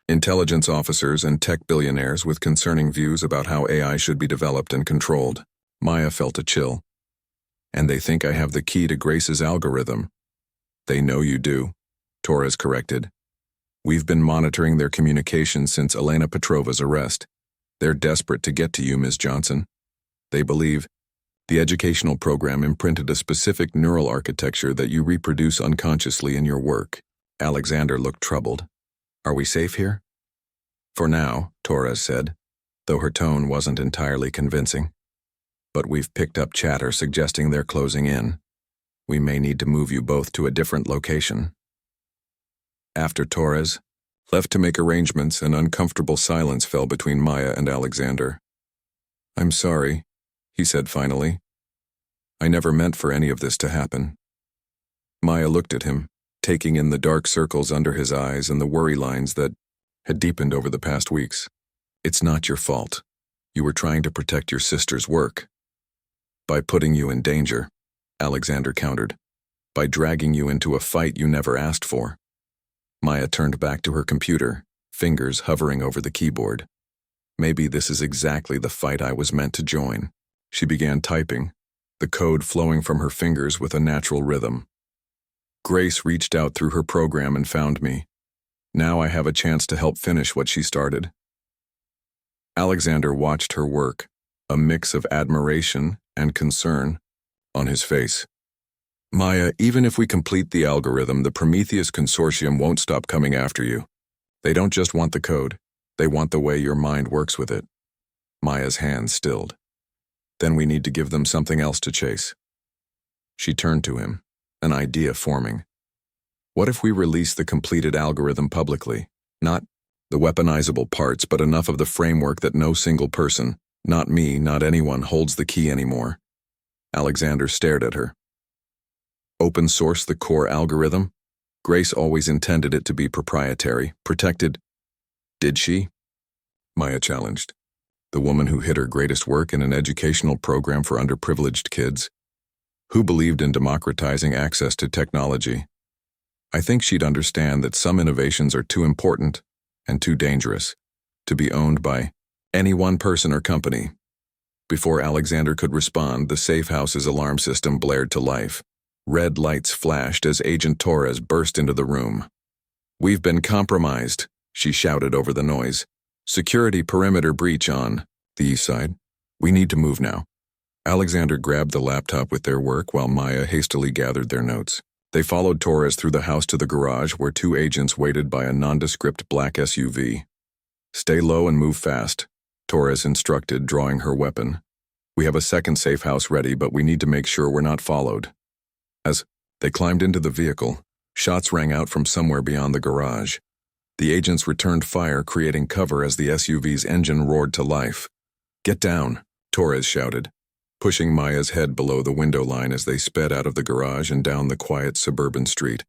intelligence officers, and tech billionaires with concerning views about how AI should be developed and controlled. Maya felt a chill. And they think I have the key to Grace's algorithm. They know you do, Torres corrected. We've been monitoring their communications since Elena Petrova's arrest. They're desperate to get to you, Ms. Johnson. They believe the educational program imprinted a specific neural architecture that you reproduce unconsciously in your work. Alexander looked troubled. Are we safe here? For now, Torres said, though her tone wasn't entirely convincing. But we've picked up chatter suggesting they're closing in. We may need to move you both to a different location. After Torres left to make arrangements, an uncomfortable silence fell between Maya and Alexander. I'm sorry, he said finally. I never meant for any of this to happen. Maya looked at him, taking in the dark circles under his eyes and the worry lines that had deepened over the past weeks. It's not your fault. You were trying to protect your sister's work. By putting you in danger, Alexander countered. By dragging you into a fight you never asked for. Maya turned back to her computer, fingers hovering over the keyboard. Maybe this is exactly the fight I was meant to join. She began typing, the code flowing from her fingers with a natural rhythm. Grace reached out through her program and found me. Now I have a chance to help finish what she started. Alexander watched her work, a mix of admiration and concern on his face. Maya, even if we complete the algorithm, the Prometheus Consortium won't stop coming after you. They don't just want the code, they want the way your mind works with it. Maya's hands stilled. Then we need to give them something else to chase. She turned to him, an idea forming. What if we release the completed algorithm publicly? Not the weaponizable parts, but enough of the framework that no single person, not me, not anyone, holds the key anymore. Alexander stared at her. Open source the core algorithm? Grace always intended it to be proprietary, protected. Did she? Maya challenged. The woman who hid her greatest work in an educational program for underprivileged kids, who believed in democratizing access to technology. I think she'd understand that some innovations are too important and too dangerous to be owned by any one person or company. Before Alexander could respond, the safe house's alarm system blared to life. Red lights flashed as Agent Torres burst into the room. We've been compromised, she shouted over the noise. Security perimeter breach on the east side. We need to move now. Alexander grabbed the laptop with their work while Maya hastily gathered their notes. They followed Torres through the house to the garage where two agents waited by a nondescript black SUV. Stay low and move fast, Torres instructed, drawing her weapon. We have a second safe house ready, but we need to make sure we're not followed. As they climbed into the vehicle, shots rang out from somewhere beyond the garage. The agents returned fire, creating cover as the SUV's engine roared to life. Get down, Torres shouted, pushing Maya's head below the window line as they sped out of the garage and down the quiet suburban street.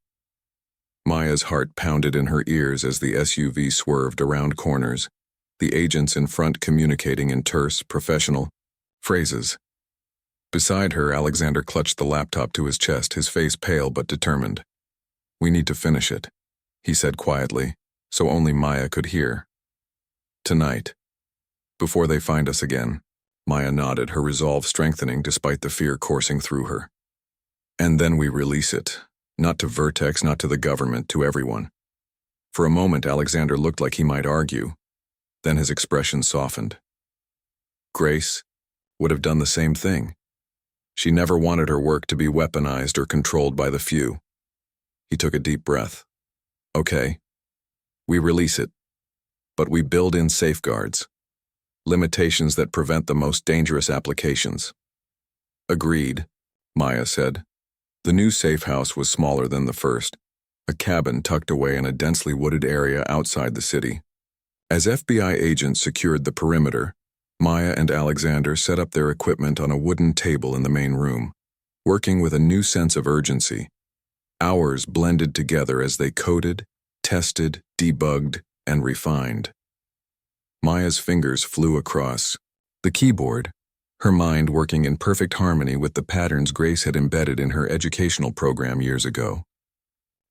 Maya's heart pounded in her ears as the SUV swerved around corners, the agents in front communicating in terse, professional phrases. Beside her, Alexander clutched the laptop to his chest, his face pale but determined. We need to finish it, he said quietly, so only Maya could hear. Tonight. Before they find us again. Maya nodded, her resolve strengthening despite the fear coursing through her. And then we release it. Not to Vertex, not to the government, to everyone. For a moment, Alexander looked like he might argue. Then his expression softened. Grace would have done the same thing. She never wanted her work to be weaponized or controlled by the few. He took a deep breath. Okay. We release it. But we build in safeguards. Limitations that prevent the most dangerous applications. Agreed, Maya said. The new safe house was smaller than the first, a cabin tucked away in a densely wooded area outside the city. As FBI agents secured the perimeter, Maya and Alexander set up their equipment on a wooden table in the main room, working with a new sense of urgency. Hours blended together as they coded, tested, debugged, and refined. Maya's fingers flew across the keyboard, her mind working in perfect harmony with the patterns Grace had embedded in her educational program years ago.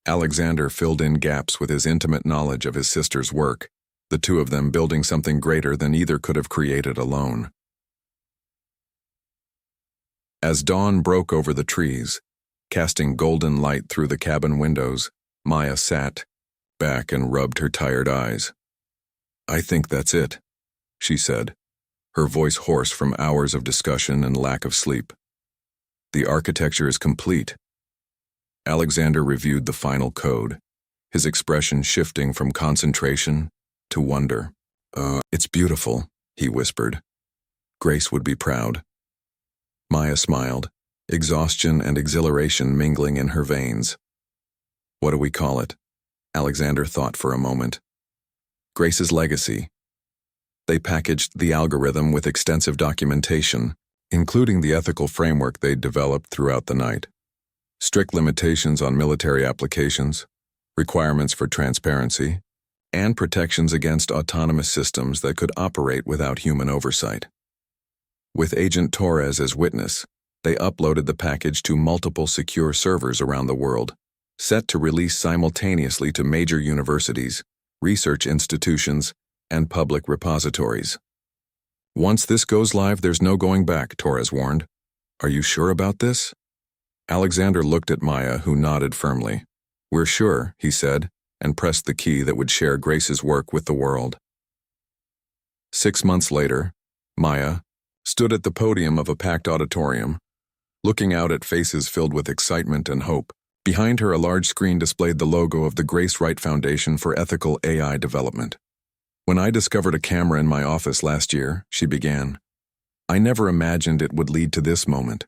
Alexander filled in gaps with his intimate knowledge of his sister's work, the two of them building something greater than either could have created alone. As dawn broke over the trees, casting golden light through the cabin windows, Maya sat back and rubbed her tired eyes. "I think that's it," she said, her voice hoarse from hours of discussion and lack of sleep. "The architecture is complete." Alexander reviewed the final code, his expression shifting from concentration to wonder. It's beautiful," he whispered. "Grace would be proud." Maya smiled, exhaustion and exhilaration mingling in her veins. "What do we call it?" Alexander thought for a moment. "Grace's legacy." They packaged the algorithm with extensive documentation, including the ethical framework they'd developed throughout the night. Strict limitations on military applications, requirements for transparency, and protections against autonomous systems that could operate without human oversight. With Agent Torres as witness, they uploaded the package to multiple secure servers around the world, set to release simultaneously to major universities, research institutions, and public repositories. "Once this goes live, there's no going back," Torres warned. "Are you sure about this?" Alexander looked at Maya, who nodded firmly. "We're sure," he said, and pressed the key that would share Grace's work with the world. 6 months later, Maya stood at the podium of a packed auditorium, looking out at faces filled with excitement and hope. Behind her, a large screen displayed the logo of the Grace Wright Foundation for Ethical AI Development. "When I discovered a camera in my office last year," she began, "I never imagined it would lead to this moment.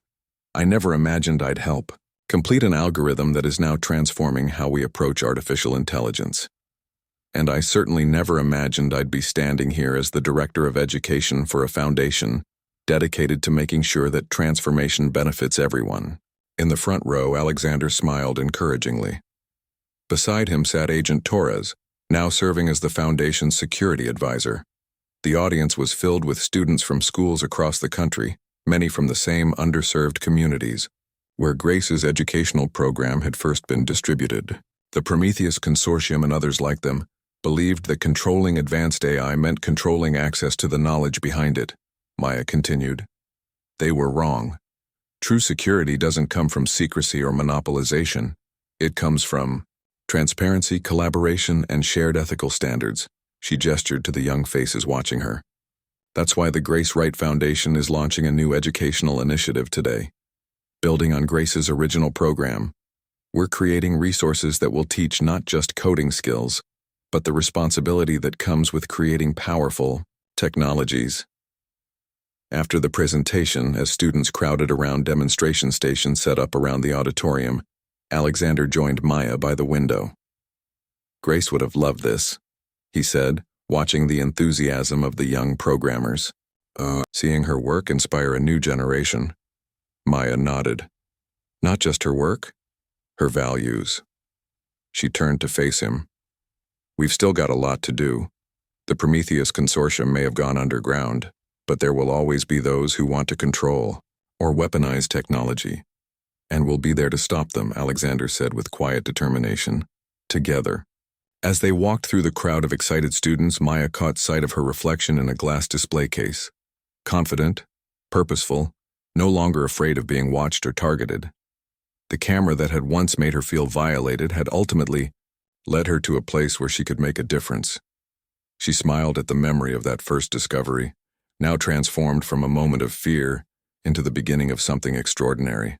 I never imagined I'd help complete an algorithm that is now transforming how we approach artificial intelligence. And I certainly never imagined I'd be standing here as the director of education for a foundation dedicated to making sure that transformation benefits everyone." In the front row, Alexander smiled encouragingly. Beside him sat Agent Torres, now serving as the Foundation's security advisor. The audience was filled with students from schools across the country, many from the same underserved communities, where Grace's educational program had first been distributed. The Prometheus Consortium and others like them believed that controlling advanced AI meant controlling access to the knowledge behind it, Maya continued. They were wrong. True security doesn't come from secrecy or monopolization. It comes from transparency, collaboration, and shared ethical standards. She gestured to the young faces watching her. That's why the Grace Wright Foundation is launching a new educational initiative today. Building on Grace's original program, we're creating resources that will teach not just coding skills, but the responsibility that comes with creating powerful technologies. After the presentation, as students crowded around demonstration stations set up around the auditorium, Alexander joined Maya by the window. Grace would have loved this, he said, watching the enthusiasm of the young programmers. Seeing her work inspire a new generation. Maya nodded. Not just her work, her values. She turned to face him. We've still got a lot to do. The Prometheus Consortium may have gone underground, but there will always be those who want to control or weaponize technology. And we'll be there to stop them, Alexander said with quiet determination. Together. As they walked through the crowd of excited students, Maya caught sight of her reflection in a glass display case. Confident, purposeful, no longer afraid of being watched or targeted. The camera that had once made her feel violated had ultimately led her to a place where she could make a difference. She smiled at the memory of that first discovery, now transformed from a moment of fear into the beginning of something extraordinary.